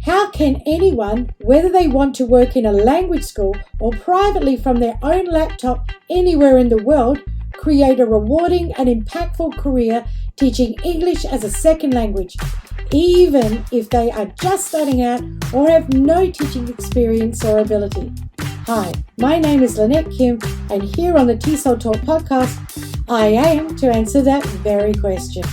How can anyone, whether they want to work in a language school or privately from their own laptop anywhere in the world, create a rewarding and impactful career teaching English as a second language, even if they are just starting out or have no teaching experience or ability? Hi, my name is Lynette Kim, and here on the TESOL Talk podcast, I aim to answer that very question.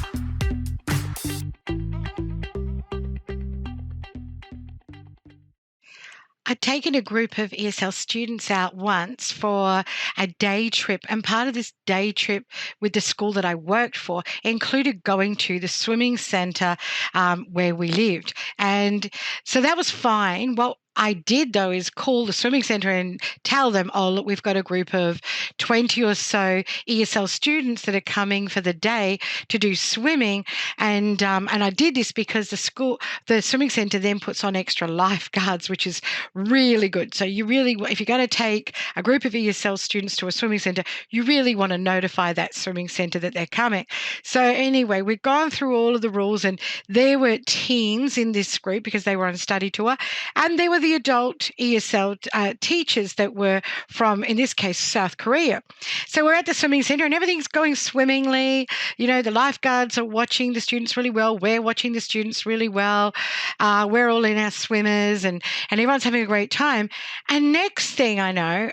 I'd taken a group of ESL students out once for a day trip, and part of this day trip with the school that I worked for included going to the swimming centre where we lived. And so that was fine. What I did, though, is call the swimming centre and tell them, oh, look, we've got a group of 20 or so ESL students that are coming for the day to do swimming. And I did this because the swimming centre then puts on extra lifeguards, which is really good. So if you're going to take a group of ESL students to a swimming centre, you really want to notify that swimming centre that they're coming. So anyway, we've gone through all of the rules, and there were teens in this group because they were on study tour, and there were the adult ESL teachers that were from, in this case, South Korea. So we're at the swimming centre and everything's going swimmingly. You know, the lifeguards are watching the students really well. We're watching the students really well. We're all in our swimmers and everyone's having a great time. And next thing I know,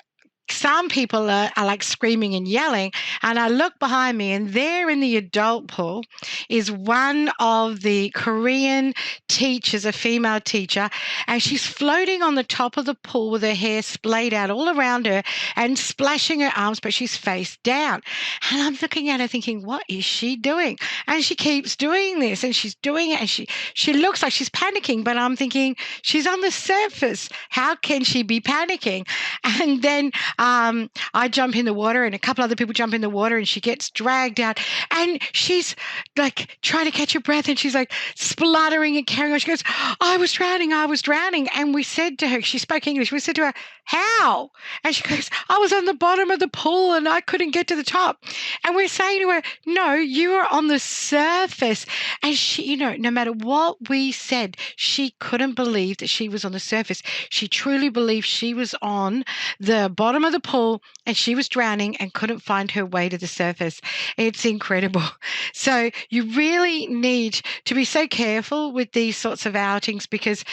some people are like screaming and yelling, and I look behind me, and there in the adult pool is one of the Korean teachers, a female teacher, and she's floating on the top of the pool with her hair splayed out all around her and splashing her arms, but she's face down. And I'm looking at her thinking, what is she doing? And she keeps doing this, and she's doing it, and she looks like she's panicking, but I'm thinking, she's on the surface. How can she be panicking? And then I jump in the water and a couple other people jump in the water, and she gets dragged out, and she's like trying to catch her breath, and she's like spluttering and carrying on. She goes, I was drowning. And we said to her, she spoke English, we said to her, how? And she goes, I was on the bottom of the pool and I couldn't get to the top. And we're saying to her, no, you were on the surface. And she, no matter what we said, she couldn't believe that she was on the surface. She truly believed she was on the bottom of the pool and she was drowning and couldn't find her way to the surface. It's incredible. So you really need to be so careful with these sorts of outings because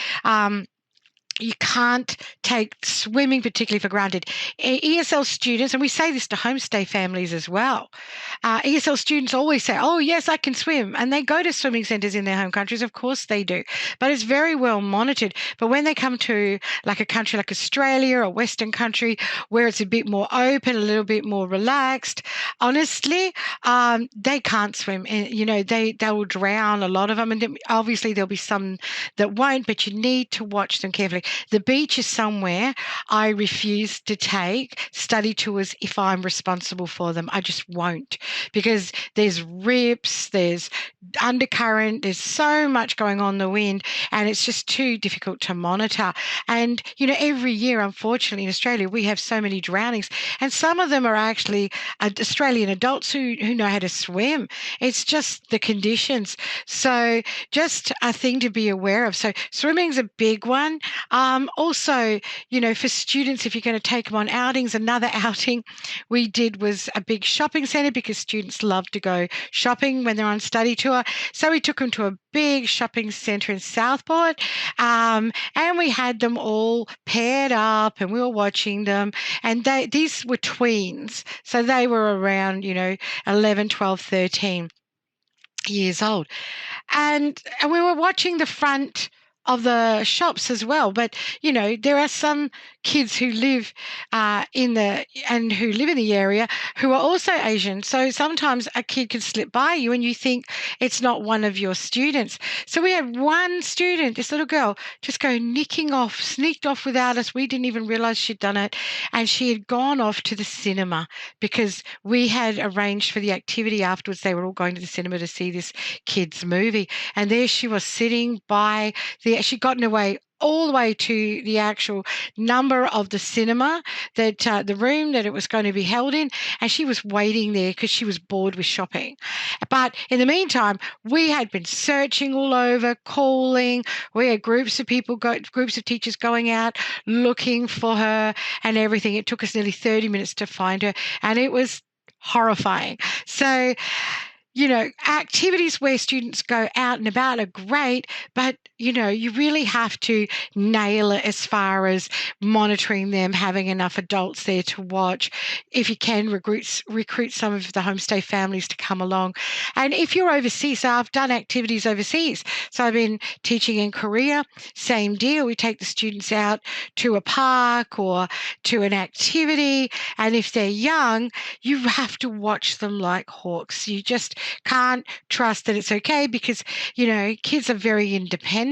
you can't take swimming particularly for granted. ESL students, and we say this to homestay families as well, ESL students always say, oh, yes, I can swim. And they go to swimming centres in their home countries. Of course they do. But it's very well monitored. But when they come to like a country like Australia or a Western country where it's a bit more open, a little bit more relaxed, honestly, they can't swim. And, they will drown, a lot of them. And obviously there'll be some that won't, but you need to watch them carefully. The beach is somewhere I refuse to take study tours if I'm responsible for them. I just won't, because there's rips, there's undercurrent, there's so much going on in the wind, and it's just too difficult to monitor. And, every year, unfortunately, in Australia, we have so many drownings, and some of them are actually Australian adults who know how to swim. It's just the conditions. So just a thing to be aware of. So swimming's a big one. Also, for students, if you're going to take them on outings, another outing we did was a big shopping centre because students love to go shopping when they're on study tour. So we took them to a big shopping centre in Southport, and we had them all paired up and we were watching them. And these were tweens. So they were around, 11, 12, 13 years old. And we were watching the front of the shops as well. But, there are some kids who live in the area who are also Asian. So sometimes a kid can slip by you and you think it's not one of your students. So we had one student, this little girl, just sneaked off without us. We didn't even realize she'd done it. And she had gone off to the cinema because we had arranged for the activity afterwards. They were all going to the cinema to see this kid's movie. And there she was sitting by she'd gotten away all the way to the actual number of the cinema, that the room that it was going to be held in, and she was waiting there because she was bored with shopping. But in the meantime, we had been searching all over, calling. We had groups of groups of teachers going out looking for her and everything. It took us nearly 30 minutes to find her, and it was horrifying. So, activities where students go out and about are great, but, you really have to nail it as far as monitoring them, having enough adults there to watch. If you can, recruit some of the homestay families to come along. And if you're overseas, so I've done activities overseas. So I've been teaching in Korea, same deal. We take the students out to a park or to an activity. And if they're young, you have to watch them like hawks. You just can't trust that it's okay because, kids are very independent.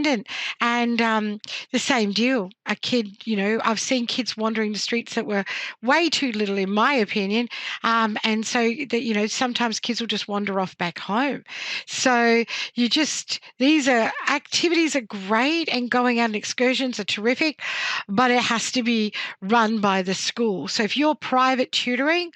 And the same deal. A kid, I've seen kids wandering the streets that were way too little, in my opinion. And so that, sometimes kids will just wander off back home. So these activities are great, and going out on excursions are terrific, but it has to be run by the school. So if you're private tutoring,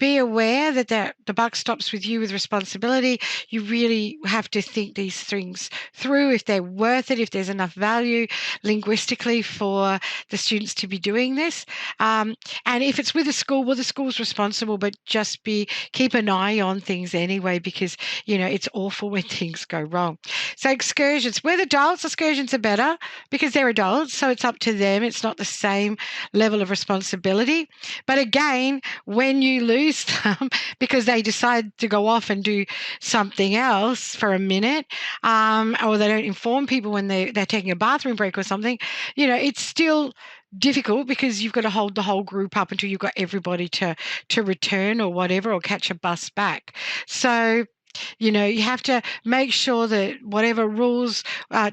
be aware that the buck stops with you with responsibility. You really have to think these things through, if they're worth it, if there's enough value linguistically for the students to be doing this. And if it's with a school, well, the school's responsible, but just keep an eye on things anyway, because, it's awful when things go wrong. So excursions. With adults, excursions are better because they're adults, so it's up to them. It's not the same level of responsibility. But again, when you lose them because they decide to go off and do something else for a minute, or they don't inform people when they're taking a bathroom break or something, it's still difficult because you've got to hold the whole group up until you've got everybody to return or whatever, or catch a bus back. So you have to make sure that whatever rules,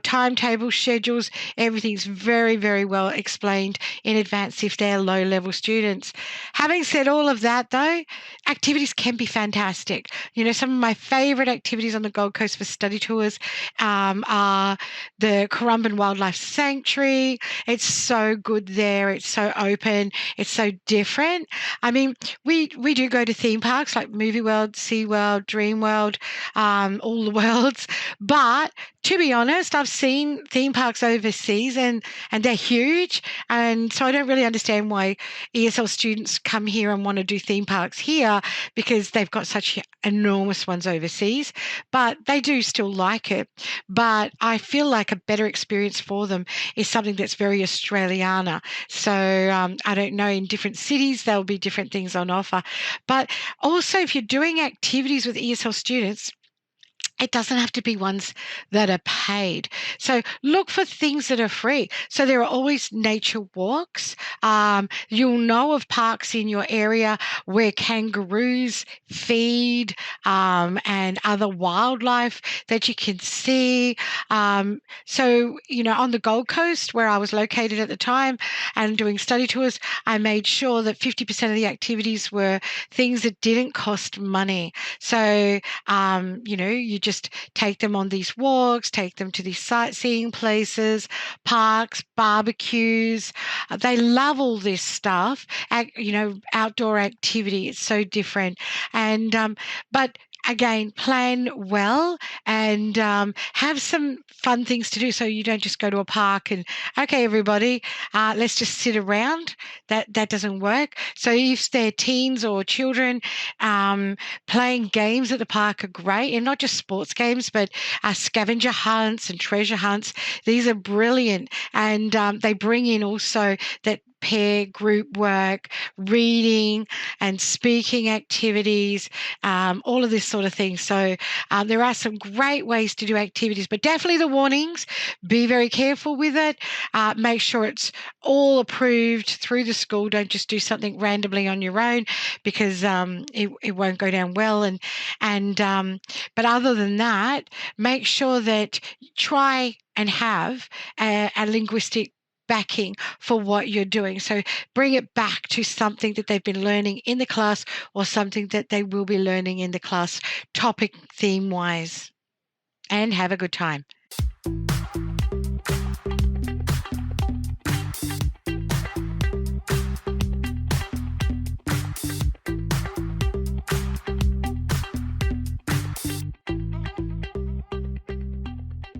timetables, schedules, everything's very, very well explained in advance if they're low-level students. Having said all of that, though, activities can be fantastic. Some of my favourite activities on the Gold Coast for study tours are the Currumbin Wildlife Sanctuary. It's so good there. It's so open. It's so different. I mean, we do go to theme parks like Movie World, Sea World, Dream World, all the worlds. But to be honest, I've seen theme parks overseas and they're huge. And so I don't really understand why ESL students come here and want to do theme parks here, because they've got such enormous ones overseas. But they do still like it. But I feel like a better experience for them is something that's very Australiana. So I don't know, in different cities, there'll be different things on offer. But also, if you're doing activities with ESL students, it doesn't have to be ones that are paid. So look for things that are free. So there are always nature walks. You'll know of parks in your area where kangaroos feed, and other wildlife that you can see. So, on the Gold Coast, where I was located at the time and doing study tours, I made sure that 50% of the activities were things that didn't cost money. So, you just take them on these walks, take them to these sightseeing places, parks, barbecues. They love all this stuff. Outdoor activity. It's so different. And but again, plan well and have some fun things to do. So you don't just go to a park and, okay, everybody, let's just sit around. That doesn't work. So if they're teens or children, playing games at the park are great, and not just sports games, but scavenger hunts and treasure hunts. These are brilliant, and they bring in also that pair group work, reading and speaking activities, all of this sort of thing. So there are some great ways to do activities, but definitely the warnings, be very careful with it. Make sure it's all approved through the school. Don't just do something randomly on your own, because it won't go down well. But other than that, make sure that you try and have a linguistic backing for what you're doing. So bring it back to something that they've been learning in the class, or something that they will be learning in the class, topic theme wise, and have a good time.